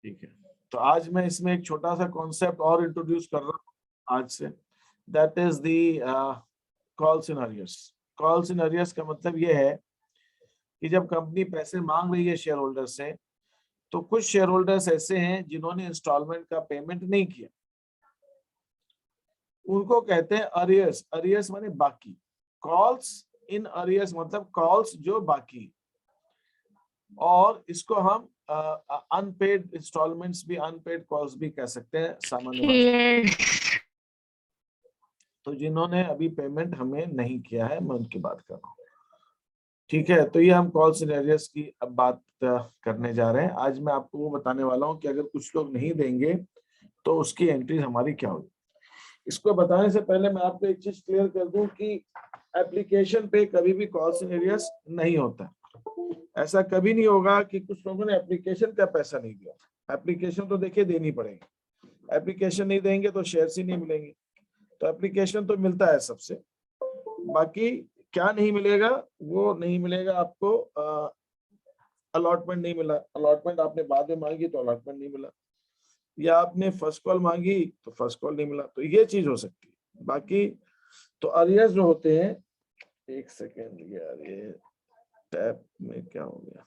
ठीक है, तो आज मैं इसमें एक छोटा सा कॉन्सेप्ट और इंट्रोड्यूस कर रहा हूँ आज से, that is the calls in arrears. Calls in arrears का मतलब ये है कि जब कंपनी पैसे मांग रही है शेयर होल्डर से, तो कुछ शेयर होल्डर्स ऐसे हैं जिन्होंने इंस्टॉलमेंट का पेमेंट नहीं किया, उनको कहते हैं अरियर्स। अरियर्स माने बाकी। कॉल्स इन अरियर्स मतलब कॉल्स जो बाकी, और इसको हम अनपेड इंस्टॉलमेंट्स भी, अनपेड कॉल्स भी कह सकते हैं सामान्य भाषा। तो जिन्होंने अभी पेमेंट हमें नहीं किया है, मैं उनकी बात कर रहा हूँ। ठीक है, तो ये हम कॉल सिनेरियोस की अब बात करने जा रहे हैं। आज मैं आपको वो बताने वाला हूँ कि अगर कुछ लोग नहीं देंगे तो उसकी एंट्री हमारी क्या होगी। इसको बताने से पहले मैं आपको एक चीज क्लियर कर दूं कि एप्लीकेशन पे कभी भी कॉल सिनेरियोस नहीं होता। ऐसा कभी नहीं होगा कि कुछ लोगों ने एप्लीकेशन का पैसा नहीं दिया। एप्लीकेशन तो देखिए देनी पड़ेगी, एप्लीकेशन नहीं देंगे तो शेयर्स ही नहीं मिलेंगे। तो एप्लीकेशन तो मिलता है सबसे, बाकी क्या नहीं मिलेगा, वो नहीं मिलेगा आपको। अलॉटमेंट नहीं मिला, अलॉटमेंट आपने बाद में मांगी तो अलॉटमेंट नहीं मिला, या आपने फर्स्ट कॉल मांगी तो फर्स्ट कॉल नहीं मिला, तो ये चीज हो सकती है। बाकी तो अरियर्स जो होते हैं, एक सेकेंड यार, ये टैब में क्या हो गया।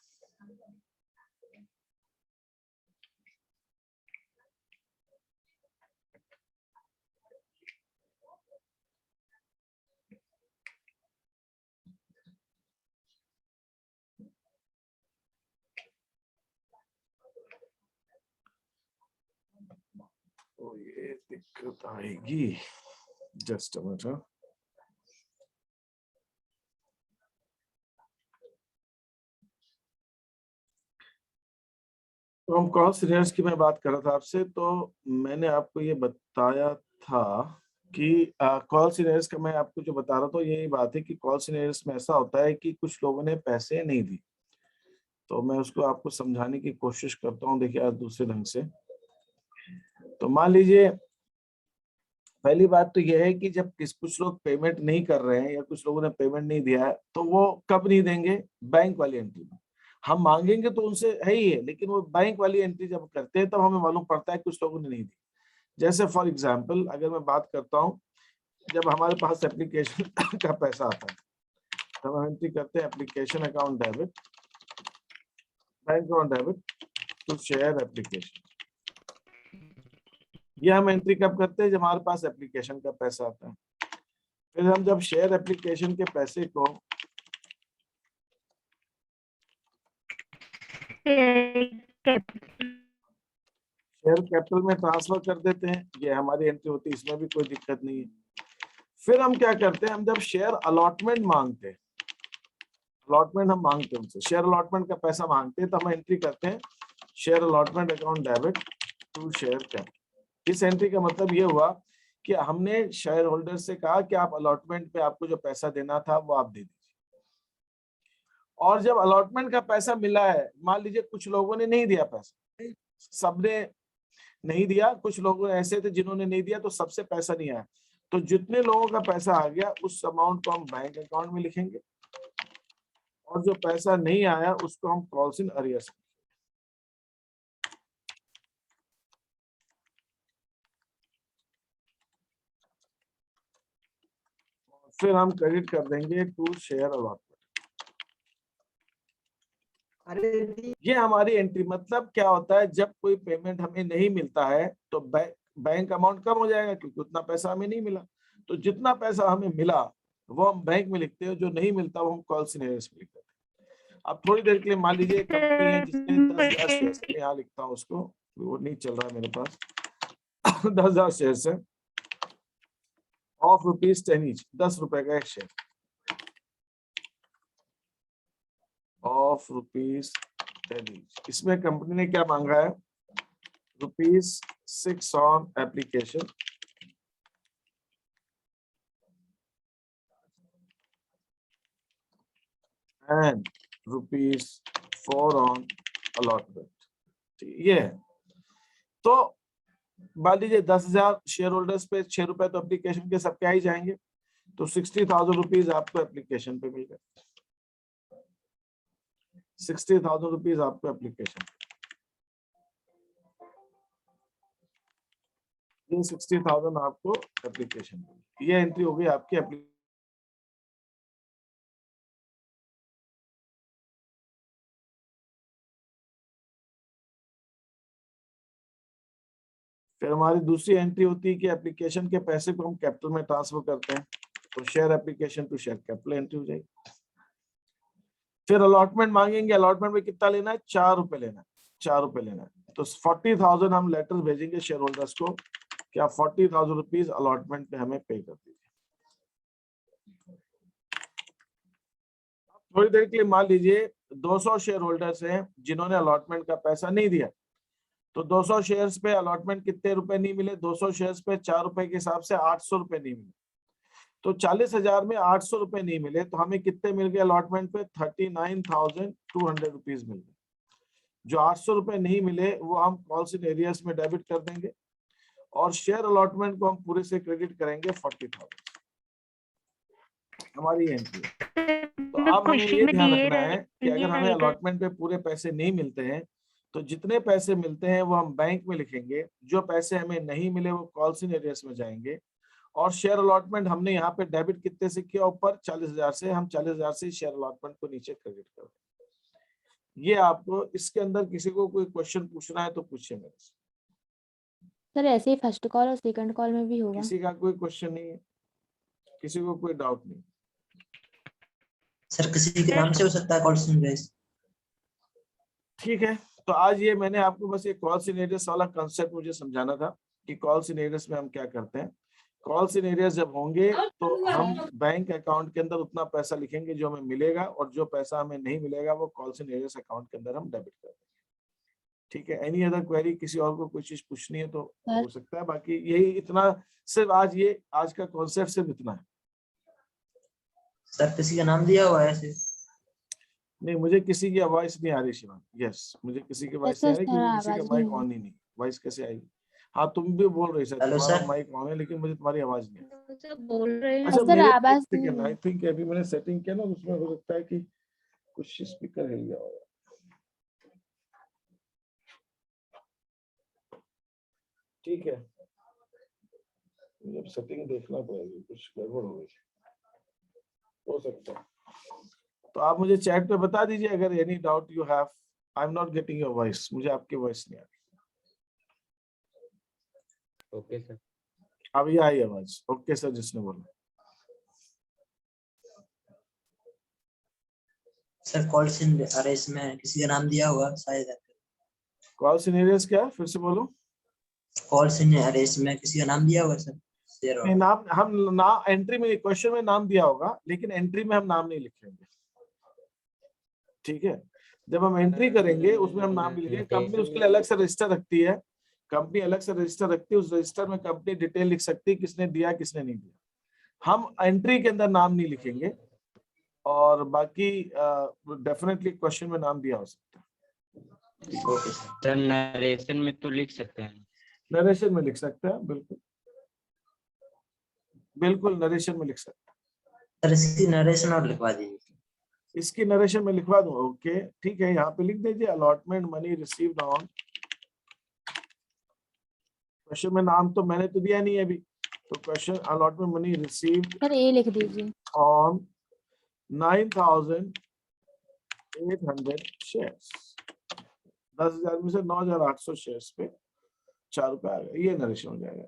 तो ये दिक्कत आएगी, जस्ट अ मिनट। तो हम कॉल सिनेरियोस की मैं बात कर रहा था आपसे, तो मैंने आपको ये बताया था कि कॉल सिनेरियोस का मैं आपको जो बता रहा था यही बात है कि कॉल सिनेरियोस में ऐसा होता है कि कुछ लोगों ने पैसे नहीं दिए। तो मैं उसको आपको समझाने की कोशिश करता हूँ। देखिए आज दूसरे ढंग से, तो मान लीजिए पहली बात तो यह है कि जब कुछ लोग पेमेंट नहीं कर रहे हैं या कुछ लोगों ने पेमेंट नहीं दिया है, तो वो कब नहीं देंगे, बैंक वाली एंट्री में। हम मांगेंगे तो उनसे है ही है, लेकिन वो बैंक वाली एंट्री जब करते हैं तब हमें मालूम पड़ता है कुछ लोगों ने नहीं दी। जैसे फॉर एग्जाम्पल अगर मैं बात करता हूँ, जब हमारे पास एप्लीकेशन का पैसा आता है तब हम एंट्री करते हैं application account debit, bank account debit to share application. ये हम एंट्री कब करते हैं, जब हमारे पास एप्लीकेशन का पैसा आता है। फिर हम जब शेयर एप्लीकेशन के पैसे को शेयर कैपिटल में ट्रांसफर कर देते हैं, ये हमारी एंट्री होती है, इसमें भी कोई दिक्कत नहीं है। फिर हम क्या करते हैं, हम जब शेयर अलॉटमेंट मांगते हैं, अलॉटमेंट हम मांगते हैं उनसे, शेयर अलॉटमेंट का पैसा मांगते हैं, तो हम एंट्री करते हैं share allotment account debit to share capital. इस एंट्री का मतलब ये हुआ कि हमने शेयर होल्डर से कहा कि आप अलॉटमेंट पे आपको जो पैसा देना था वो आप दे दीजिए। और जब अलॉटमेंट का पैसा मिला है, मान लीजिए कुछ लोगों ने नहीं दिया पैसा, सबने नहीं दिया, कुछ लोग ऐसे थे जिन्होंने नहीं दिया, तो सबसे पैसा नहीं आया, तो जितने लोगों का पैसा आ गया उस अमाउंट को हम बैंक अकाउंट में लिखेंगे, और जो पैसा नहीं आया उसको हम कॉल्स इन अरियर्स। फिर हम क्रेडिट कर देंगे टू शेयर अलॉटमेंट। ये हमारी एंट्री। मतलब क्या होता है, जब कोई पेमेंट हमें नहीं मिलता है तो बैंक अमाउंट कम हो जाएगा, क्योंकि उतना पैसा हमें नहीं मिला। तो जितना पैसा हमें मिला वो हम बैंक में लिखते हैं, जो नहीं मिलता वो हम कॉल सिनेरियोस में लिखते हैं। अब थोड़ी देर के लिए मान लीजिए कंपनी है जिसने 10,000 शेयर्स, यहाँ लिखता हूँ उसको, वो नहीं चल रहा है मेरे पास 10,000 शेयर्स है ऑफ ₹10 ईच, 10 रुपए का एक शेयर ऑफ ₹10 ईच। इसमें कंपनी ने क्या मांगा है, ₹6 on application and ₹4 on allotment. ये है। तो मान लीजिए 10,000 शेयर होल्डर्स पे 6 रुपए तो एप्लीकेशन के सबके आ ही जाएंगे, तो 60,000 रुपीज आपको एप्लीकेशन पे मिल गए। 60,000 रुपीज आपको एप्लीकेशन। ये 60,000 आपको एप्लीकेशन, ये एंट्री हो गई आपकी एप्लीकेशन। फिर हमारी दूसरी एंट्री होती है कि एप्लीकेशन के पैसे को हम कैपिटल में ट्रांसफर करते हैं, तो share application to share capital entry हो जाएगी। फिर अलॉटमेंट मांगेंगे, अलॉटमेंट में कितना लेना है, 4 रुपए लेना है, 4 रुपए लेना है। तो 40,000 हम लेटर भेजेंगे शेयर होल्डर्स को कि आप 40,000 रुपीज अलॉटमेंट पे हमें पे कर दीजिए। थोड़ी देर के लिए मान लीजिए 200 शेयर होल्डर्स हैं जिन्होंने अलॉटमेंट का पैसा नहीं दिया, तो 200 शेयर्स पे अलॉटमेंट कितने रुपए नहीं मिले, 200 शेयर्स पे 4 रुपए के हिसाब से 800 रुपए नहीं मिले। तो 40,000 में 800 रुपए नहीं मिले, तो हमें कितने मिल गए अलॉटमेंट पे, 39,200 रुपीज मिल गए। जो 800 रुपए नहीं मिले वो हम कॉल्स इन एरियर्स में डेबिट कर देंगे, और शेयर अलॉटमेंट को हम पूरे से क्रेडिट करेंगे 40,000। हमारी एंट्री। तो अब हमें ये ध्यान रखना है कि अगर हमें अलॉटमेंट पे पूरे पैसे नहीं मिलते हैं, तो जितने पैसे मिलते हैं वो हम बैंक में लिखेंगे, जो पैसे हमें नहीं मिले वो कॉल्स इन एरियर्स में जाएंगे, और शेयर अलॉटमेंट हमने यहाँ पे डेबिट कितने से किया, ऊपर 40,000 से, हम 40,000 से शेयर अलॉटमेंट को नीचे क्रेडिट कर देंगे। ये आपको इसके अंदर किसी को कोई क्वेश्चन पूछना है तो पूछिए मेरे से। सर ऐसे ही फर्स्ट कॉल और सेकंड कॉल में भी होगा? किसी का कोई क्वेश्चन नहीं है, किसी को कोई डाउट नहीं? सर किसी के नाम से हो सकता है कॉल्स इन एरियर्स? ठीक है, तो आज ये मैंने आपको बस ये कॉल्स इन एरियर्स वाला कंसेप्ट मुझे समझाना था कि कॉल्स इन एरियर्स में हम क्या करते हैं। कॉल्स इन एरियर्स जब होंगे तो हम बैंक अकाउंट के अंदर उतना पैसा लिखेंगे जो हमें मिलेगा, और जो पैसा हमें नहीं मिलेगा वो कॉल्स इन एरियर्स अकाउंट के अंदर हम डेबिट कर देंगे। ठीक है, एनी अदर क्वेरी, किसी और को कोई चीज पूछनी है तो हो सकता है, बाकी यही इतना, सिर्फ आज का कॉन्सेप्ट सिर्फ इतना है। सर किसी का नाम दिया हुआ है ऐसे? नहीं, मुझे किसी की आवाज नहीं आ रही शिवान। यस, मुझे किसी की आवाज नहीं आ रही क्योंकि किसी का माइक ऑन ही नहीं। वॉइस कैसे आएगी? हाँ, तुम भी बोल रही सर, हेलो तुम्हारा सर। माइक ऑन है लेकिन मुझे तुम्हारी आवाज नहीं आ रही। सर बोल रहे हैं अच्छा, सर, मेरे आवाज सेकंड, आई थिंक अभी मैंने सेटिंग किया ना, उसमें हो सकता है कि कुछ स्पीकर हिल गया होगा। ठीक है, मुझे अब सेटिंग देखना पड़ेगी, कुछ गड़बड़ हो गई, हो सकता है। तो आप मुझे चैट पे बता दीजिए अगर any doubt you have. I am not getting your voice, मुझे आपकी वॉइस नहीं आ रही। Okay sir. अब ये आई आवाज। ओके सर, जिसने बोला। सर कॉल्स इन एरियर्स में किसी का नाम दिया हुआ शायद? कॉल्स इन एरियर्स क्या, फिर से बोलो। कॉल्स इन एरियर्स में किसी का नाम दिया हुआ सर? नहीं, नाम हम ना एंट्री में, क्वेश्चन में नाम दिया होगा लेकिन एंट्री में हम नाम नहीं लिखेंगे। ठीक है, जब हम एंट्री करेंगे उसमें हम नाम लिखेंगे। कंपनी उसके लिए अलग से रजिस्टर रखती है, कंपनी अलग से रजिस्टर रखती है, उस रजिस्टर में कंपनी डिटेल लिख सकती है किसने दिया किसने नहीं दिया। हम एंट्री के अंदर नाम नहीं लिखेंगे, और बाकी डेफिनेटली क्वेश्चन में नाम दिया हो सकता है। ओके सर नरेशन में तो लिख सकते हैं? नरेशन में लिख सकते हैं, बिल्कुल बिल्कुल नरेशन में लिख सकते हैं। सर इसकी नरेशन और लिखवा दीजिए। इसकी नरेशन में लिखवा दूं? ओके, ठीक है, यहाँ पे लिख दीजिए allotment money received on. Question में नाम तो मैंने तो दिया नहीं है अभी, तो question allotment money received sir A लिख दीजिए ऑन 9,800 शेयर्स। 10,000 में से 9,800 शेयर्स पे 4 रुपए आ गए, ये नरेशन हो जाएगा।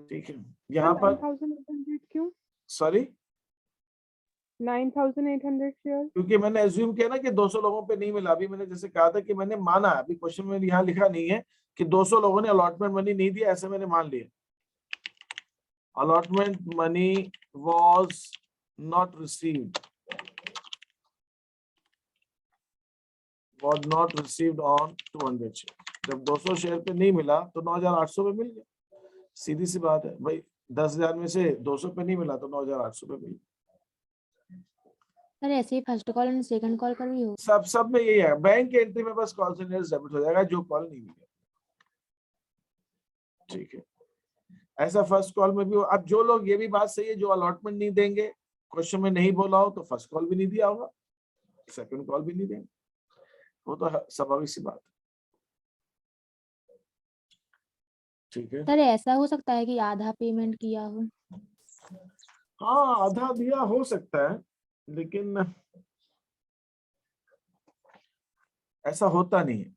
ठीक है, यहाँ पर 9,800 क्यों? Sorry, 9,800 share? क्योंकि मैंने एज्यूम किया ना कि 200 लोगों पे नहीं मिला। अभी मैंने जैसे कहा था कि मैंने माना, अभी क्वेश्चन में यहाँ लिखा नहीं है कि 200 लोगों ने अलॉटमेंट मनी नहीं दिया, ऐसे मैंने मान लिया। Allotment money was not received, was not received on 200 share. जब 200 शेयर पे नहीं मिला तो 9,800 पे मिल गया। सीधी सी बात है भाई, 10,000 में से 200 पे नहीं मिला तो 9,800 पे मिल गया। सर ऐसे ही फर्स्ट कॉल और सेकंड कॉल पर भी होगा? सब में यही है, बैंक की एंट्री में बस कॉल से डेबिट हो जाएगा जो कॉल नहीं मिलेगा। ठीक है, ऐसा फर्स्ट कॉल में भी हो। अब जो लोग, ये भी बात सही है, जो अलॉटमेंट नहीं देंगे, क्वेश्चन में नहीं बोला हो तो फर्स्ट कॉल भी नहीं दिया होगा, सेकंड कॉल भी नहीं देंगे, वो तो स्वाभाविक सी बात है। ठीक है, सर ऐसा हो सकता है कि आधा पेमेंट किया हो? हाँ आधा दिया हो सकता है, लेकिन ऐसा होता नहीं है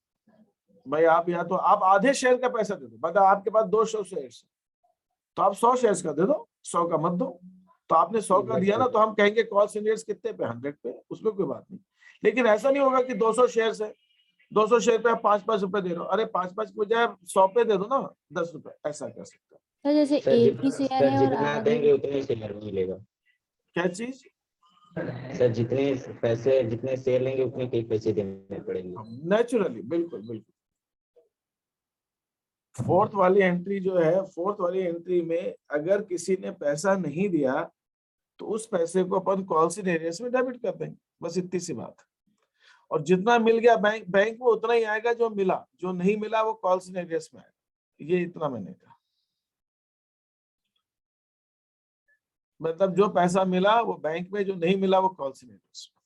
भाई। आप या तो आप आधे शेयर का पैसा दे दो, मतलब आपके पास 200 शेयर, तो आप 100 शेयर्स का दे दो, 100 का मत दो। तो आपने 100 का दिया ना, तो हम कहेंगे कॉल सीनियर्स कितने पे, 100 पे, उसमें कोई बात नहीं। लेकिन ऐसा नहीं होगा कि 200 शेयर है, 200 शेयर पे आप 5-5 रुपए दे रहे हो, अरे 5-5 के बजाय 100 पे दे दो ना, 10 रुपए, ऐसा कर सकते हो। सर जैसे सर एक ही शेयर सर है और जितना आधे, देंगे उतने शेयर मिलेगा। क्या चीज? सर जितने पैसे, जितने शेयर लेंगे उतने के पैसे देने पड़ेंगे। नेचुरली, बिल्कुल बिल्कुल। फोर्थ वाली एंट्री जो है, फोर्थ वाली एंट्री में अगर किसी ने पैसा नहीं दिया तो उस पैसे को अपन कॉल इन एरियस में डेबिट कर देंगे, बस इतनी सी बात है। और जितना मिल गया बैंक में उतना ही आएगा जो मिला, जो नहीं मिला वो कॉल इन एरियस में आएगा। ये इतना मैंने कहा, मतलब जो पैसा मिला वो बैंक में, जो नहीं मिला वो कॉल इन एरियस में।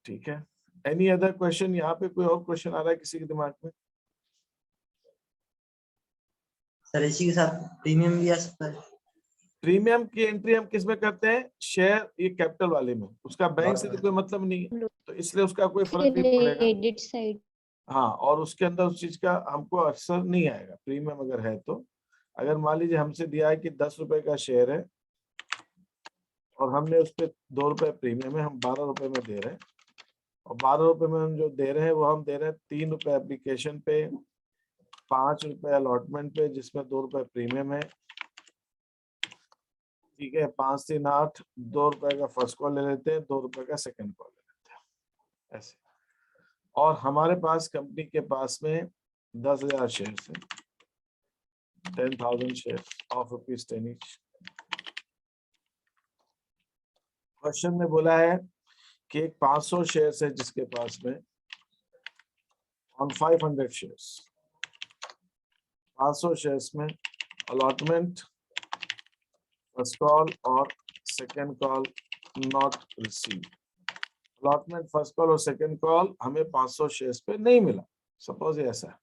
ठीक है, एनी अदर क्वेश्चन? यहाँ पे कोई और क्वेश्चन आ रहा है किसी के दिमाग में? सर इसी के साथ प्रीमियम भी आ सकता है। प्रीमियम की एंट्री हम किस में करते हैं? शेयर, ये कैपिटल वाले में, उसका बैंक से तो कोई मतलब नहीं है, तो इसलिए उसका कोई फर्क नहीं पड़ेगा। Credit side. हाँ, और उसके अंदर उस चीज का हमको असर नहीं आएगा, प्रीमियम अगर है तो। अगर मान लीजिए हमसे दिया है कि 10 रुपए का शेयर है और हमने उस पर 2 रुपए प्रीमियम है, हम 12 रुपए में दे रहे हैं, और 12 रुपए में हम जो दे रहे हैं वो हम दे रहे हैं 3 रुपए एप्लीकेशन पे, 5 रुपए अलॉटमेंट पे जिसमें 2 रुपए प्रीमियम है। ठीक है, 5 3 8, 2 रुपए का फर्स्ट कॉल ले लेते हैं, 2 रुपए का सेकंड कॉल ले लेते हैं, ऐसे। और हमारे पास कंपनी के पास में 10,000 शेयर है, 10,000 शेयर ऑफ ₹10 ईच। क्वेश्चन में बोला है कि एक 500 शेयर है जिसके पास में ऑन 500 शेयर्स, 500 शेयर्स में अलॉटमेंट, फर्स्ट कॉल और second call not receive. Allotment, first call और सेकंड कॉल हमें 500 शेयर्स पे नहीं मिला, सपोज ऐसा है।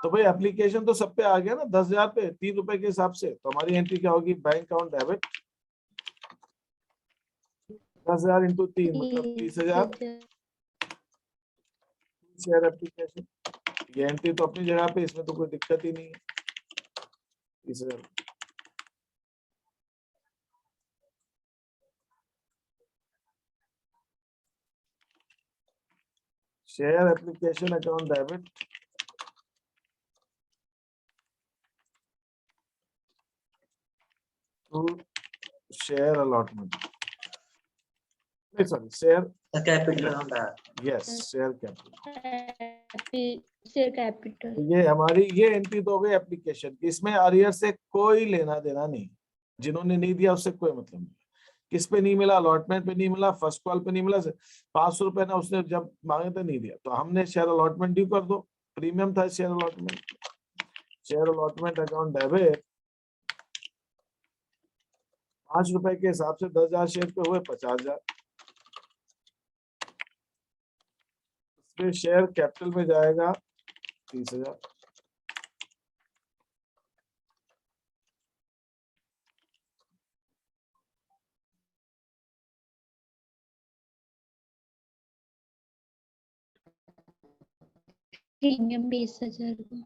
तो भाई एप्लीकेशन तो सब पे आ गया ना 10,000 पे, 3 रुपए के हिसाब से। तो हमारी एंट्री क्या होगी? बैंक अकाउंट डेबिट 10,000 इंटू 3 मतलब 30,000 शेयर एप्लीकेशन। ये एंट्री तो अपनी जगह पे, इसमें तो कोई दिक्कत ही नहीं है। 30,000 share application account debit to share allotment, नहीं सॉरी, शेयर कैपिटल अकाउंट है। Yes, share capital. Share capital. ये हमारी ये एंट्री तो हो गई एप्लीकेशन की, इसमें अरियर से कोई लेना देना नहीं, जिन्होंने नहीं दिया उससे कोई मतलब नहीं। किस पे नहीं मिला? अलॉटमेंट पे नहीं मिला, फर्स्ट कॉल पे नहीं मिला, 500 रुपए ना उसने जब मांगे थे नहीं दिया, तो हमने शेयर अलॉटमेंट ड्यू कर दो, प्रीमियम था share allotment. Share allotment account debit 5 रुपए के हिसाब से 10,000 शेयर पे हुए 50,000। फिर शेयर कैपिटल में जाएगा 30,000। प्रीमियम 20,000।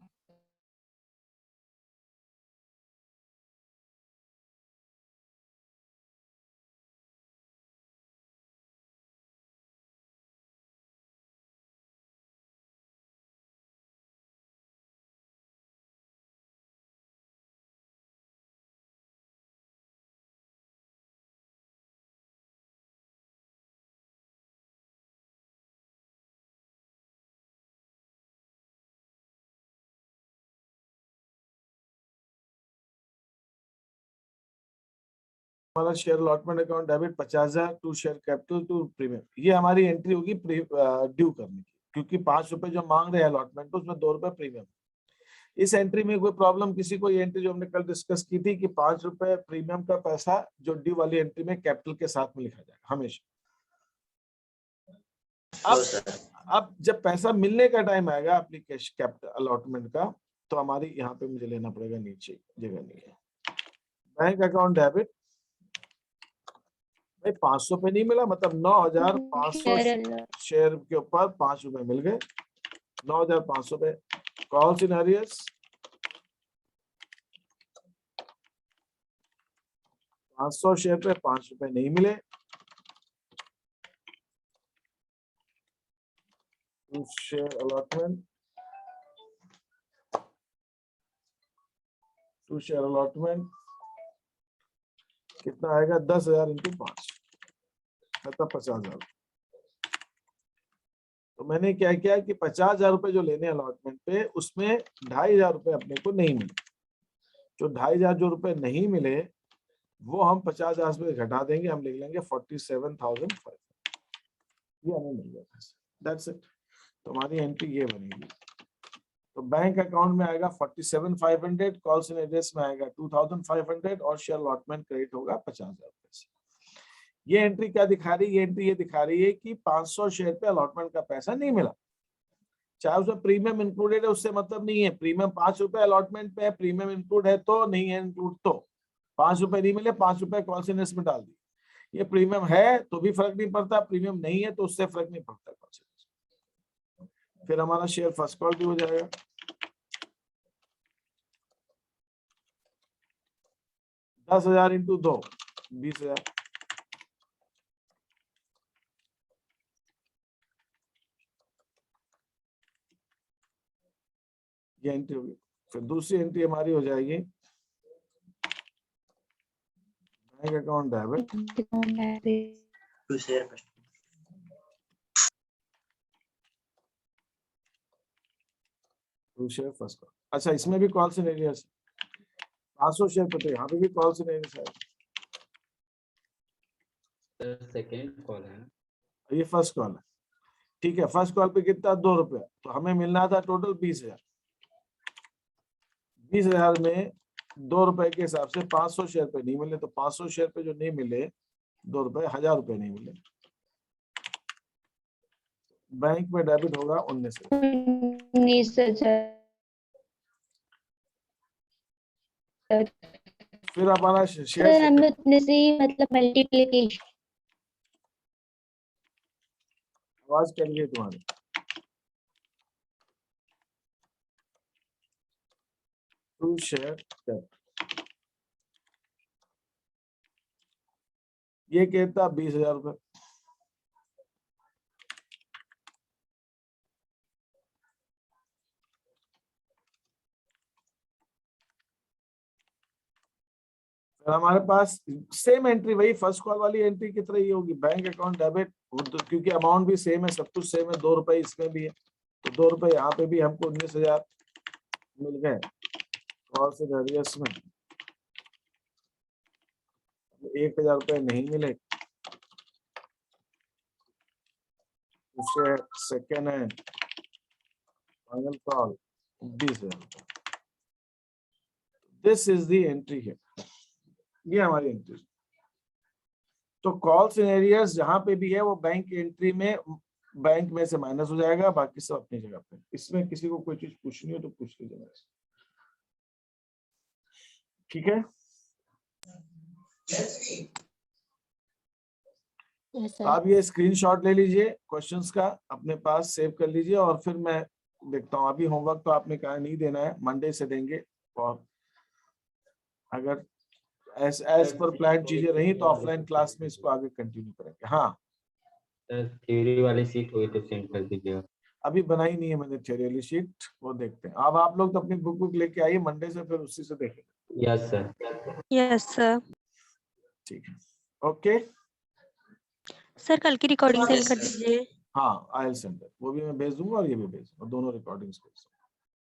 हमारा share allotment account debit 50,000 to share capital to premium, ये हमारी एंट्री होगी ड्यू करने की, क्योंकि 5 रुपए जो मांग रहे हैं अलॉटमेंट तो उसमें 2 रुपए प्रीमियम। इस एंट्री में कोई प्रॉब्लम किसी को? ये एंट्री जो हमने कल डिस्कस की थी कि 5 रुपए प्रीमियम का पैसा जो ड्यू वाली एंट्री में कैपिटल के साथ में लिखा जाएगा हमेशा। अब सर अब जब पैसा मिलने का टाइम आएगा अपनी कैश कैपिटल अलॉटमेंट का, तो हमारी यहाँ पे मुझे लेना पड़ेगा, नीचे जगह नहीं है। बैंक अकाउंट डेबिट, भाई 500 पे नहीं मिला, मतलब 9,500 शेयर के ऊपर 5 रुपए मिल गए, 9,500 पे। कॉल्स इन अरियर्स, 500 शेयर पे 5 रुपए नहीं मिले। Share allotment, to share allotment कितना आएगा? 10,000 इंटू 5 मतलब 50,000। तो मैंने क्या किया कि 50,000 रुपए जो लेने अलॉटमेंट पे, उसमें 2,500 रुपए अपने को नहीं मिले। जो 2,500 जो रुपए नहीं मिले वो हम 50,000 से घटा देंगे, हम लिख लेंगे 47,500, ये हमें मिल गया। That's it. तो हमारी एंट्री ये बनेगी। तो बैंक अकाउंट में आएगा 47,500, कॉल्स इन एड्रेस में आएगा 2,500 और शेयर अलॉटमेंट क्रेडिट होगा 50,000 रुपए से। ये एंट्री क्या दिखा रही है? ये एंट्री ये दिखा रही है कि 500 शेयर पे अलॉटमेंट का पैसा नहीं मिला, चाहे उसमें प्रीमियम इंक्लूडेड है उससे मतलब नहीं है। प्रीमियम 5 रुपए अलॉटमेंट पे है, प्रीमियम इंक्लूड है तो नहीं है इंक्लूड तो 5 रुपए नहीं मिले, 5 रुपए कॉल्स इन एड्रेस में डाल दी। ये प्रीमियम है तो भी फर्क नहीं पड़ता, प्रीमियम नहीं है तो उससे फर्क नहीं पड़ता। फिर हमारा शेयर फर्स्ट कॉल भी हो जाएगा। $10,000 इंटू 2 20,000। ये एंट्री होगी। फिर दूसरी एंट्री हमारी हो जाएगी bank account debit, to share to share first call. अच्छा, इसमें भी कॉल्स इन एरियर्स 500 शेयर पे, तो यहाँ पे भी कॉल्स इन एरियर्स है। सेकेंड कॉल है, ये फर्स्ट कॉल है, ठीक है। फर्स्ट कॉल पे कितना? 2 रुपया। तो हमें मिलना था टोटल 20,000। 20,000 में 2 रुपए के हिसाब से 500 शेयर पे नहीं मिले, तो 500 शेयर पे जो नहीं मिले 2 रुपए, 1,000 रुपए नहीं मिले। बैंक में डेबिट होगा 19,000। फिर हमारा सर शेयर हमने उतने से ही मतलब मल्टीप्लिकेशन। आवाज कर लिए तुम्हारी। टू शेयर डेबिट, ये कहता 20,000 रुपए। हमारे पास सेम एंट्री, वही फर्स्ट कॉल वाली एंट्री की तरह ही होगी। बैंक अकाउंट डेबिट, क्योंकि अमाउंट भी सेम है, सब कुछ सेम है, 2 रुपए इसमें भी है, तो 2 रुपए यहाँ पे भी हमको 19,000 मिल गए। और से एरियर्स में 1,000 रुपए नहीं मिले। उसे सेकेंड हैंड फाइनल कॉल 20,000 रुपए। दिस इज द एंट्री है, ये हमारी एंट्री। तो कॉल्स इन एरियर्स जहां पे भी है वो बैंक एंट्री में, बैंक में से माइनस हो जाएगा, बाकी सब अपनी जगह पे। इसमें किसी को कोई चीज पूछनी हो तो पूछ लीजिए मेरे से, ठीक है। Yes, तो आप ये स्क्रीनशॉट ले लीजिए क्वेश्चंस का, अपने पास सेव कर लीजिए, और फिर मैं देखता हूँ। अभी होमवर्क तो आपने कहा नहीं देना है, मंडे से देंगे, और अगर एज पर प्लान चीजें रही तो ऑफलाइन क्लास में इसको आगे कंटिन्यू करेंगे। हाँ थ्योरी वाली सीट हुई तो सेंड कर दीजिएगा। अभी बनाई नहीं है मैंने थ्योरी वाली शीट, वो देखते हैं। अब आप लोग तो अपनी बुक लेके आइए मंडे से, फिर उसी से देखेंगे। Yes sir. Yes sir. ठीक है, ओके। सर कल की रिकॉर्डिंग सेंड कर दीजिए। हाँ आई विल सेंड, वो भी मैं भेज दूंगा और ये भी भेज दूंगा, दोनों रिकॉर्डिंग्स भेज दूंगा।